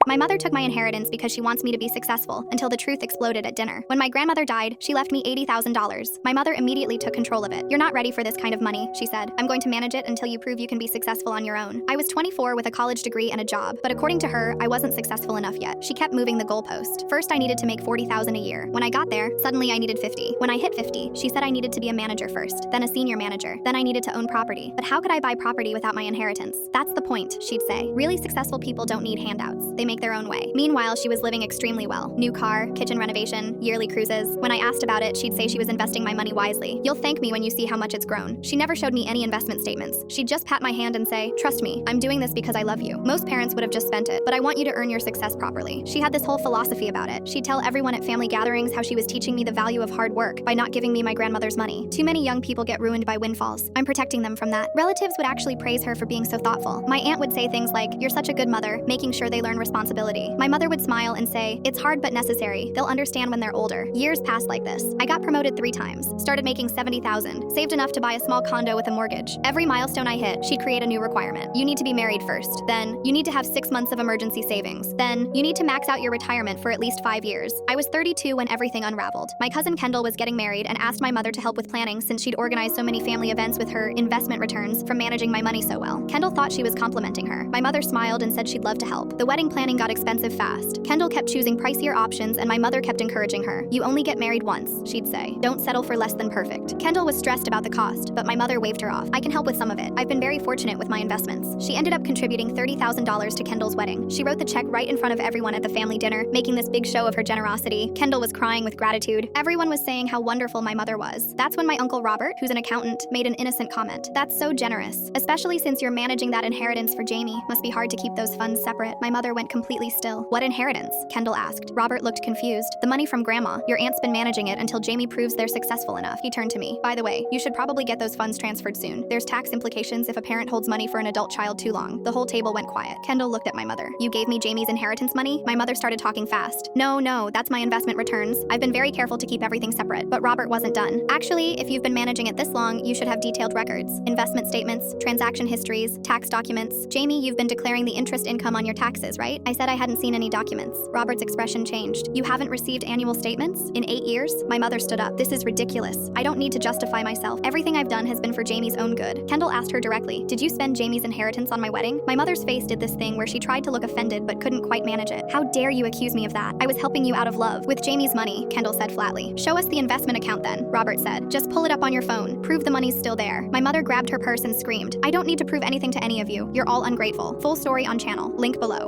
My mother took my inheritance because she wants me to be successful, until the truth exploded at dinner. When my grandmother died, she left me $80,000. My mother immediately took control of it. You're not ready for this kind of money, she said. I'm going to manage it until you prove you can be successful on your own. I was 24 with a college degree and a job, but according to her, I wasn't successful enough yet. She kept moving the goalpost. First, I needed to make $40,000 a year. When I got there, suddenly I needed 50. When I hit 50, she said I needed to be a manager first, then a senior manager, then I needed to own property. But how could I buy property without my inheritance? That's the point, she'd say. Really successful people don't need handouts. They make their own way. Meanwhile, she was living extremely well. New car, kitchen renovation, yearly cruises. When I asked about it, she'd say she was investing my money wisely. You'll thank me when you see how much it's grown. She never showed me any investment statements. She'd just pat my hand and say, trust me, I'm doing this because I love you. Most parents would have just spent it, but I want you to earn your success properly. She had this whole philosophy about it. She'd tell everyone at family gatherings how she was teaching me the value of hard work by not giving me my grandmother's money. Too many young people get ruined by windfalls. I'm protecting them from that. Relatives would actually praise her for being so thoughtful. My aunt would say things like, you're such a good mother, making sure they learn responsibility. My mother would smile and say, it's hard but necessary. They'll understand when they're older. Years passed like this. I got promoted 3 times, started making $70,000, saved enough to buy a small condo with a mortgage. Every milestone I hit, she'd create a new requirement. You need to be married first. Then, you need to have 6 months of emergency savings. Then, you need to max out your retirement for at least 5 years. I was 32 when everything unraveled. My cousin Kendall was getting married and asked my mother to help with planning since she'd organized so many family events with her investment returns from managing my money so well. Kendall thought she was complimenting her. My mother smiled and said she'd love to help. The wedding planning got expensive fast. Kendall kept choosing pricier options and my mother kept encouraging her. You only get married once, she'd say. Don't settle for less than perfect. Kendall was stressed about the cost, but my mother waved her off. I can help with some of it. I've been very fortunate with my investments. She ended up contributing $30,000 to Kendall's wedding. She wrote the check right in front of everyone at the family dinner, making this big show of her generosity. Kendall was crying with gratitude. Everyone was saying how wonderful my mother was. That's when my uncle Robert, who's an accountant, made an innocent comment. That's so generous. Especially since you're managing that inheritance for Jamie. Must be hard to keep those funds separate. My mother went completely still. What inheritance? Kendall asked. Robert looked confused. The money from Grandma. Your aunt's been managing it until Jamie proves they're successful enough. He turned to me. By the way, you should probably get those funds transferred soon. There's tax implications if a parent holds money for an adult child too long. The whole table went quiet. Kendall looked at my mother. You gave me Jamie's inheritance money? My mother started talking fast. No, that's my investment returns. I've been very careful to keep everything separate, but Robert wasn't done. Actually, if you've been managing it this long, you should have detailed records. Investment statements, transaction histories, tax documents. Jamie, you've been declaring the interest income on your taxes, right? I said I hadn't seen any documents. Robert's expression changed. You haven't received annual statements? In 8 years? My mother stood up. This is ridiculous. I don't need to justify myself. Everything I've done has been for Jamie's own good. Kendall asked her directly, did you spend Jamie's inheritance on my wedding? My mother's face did this thing where she tried to look offended but couldn't quite manage it. How dare you accuse me of that? I was helping you out of love. With Jamie's money, Kendall said flatly. Show us the investment account then, Robert said. Just pull it up on your phone. Prove the money's still there. My mother grabbed her purse and screamed, I don't need to prove anything to any of you. You're all ungrateful. Full story on channel. Link below.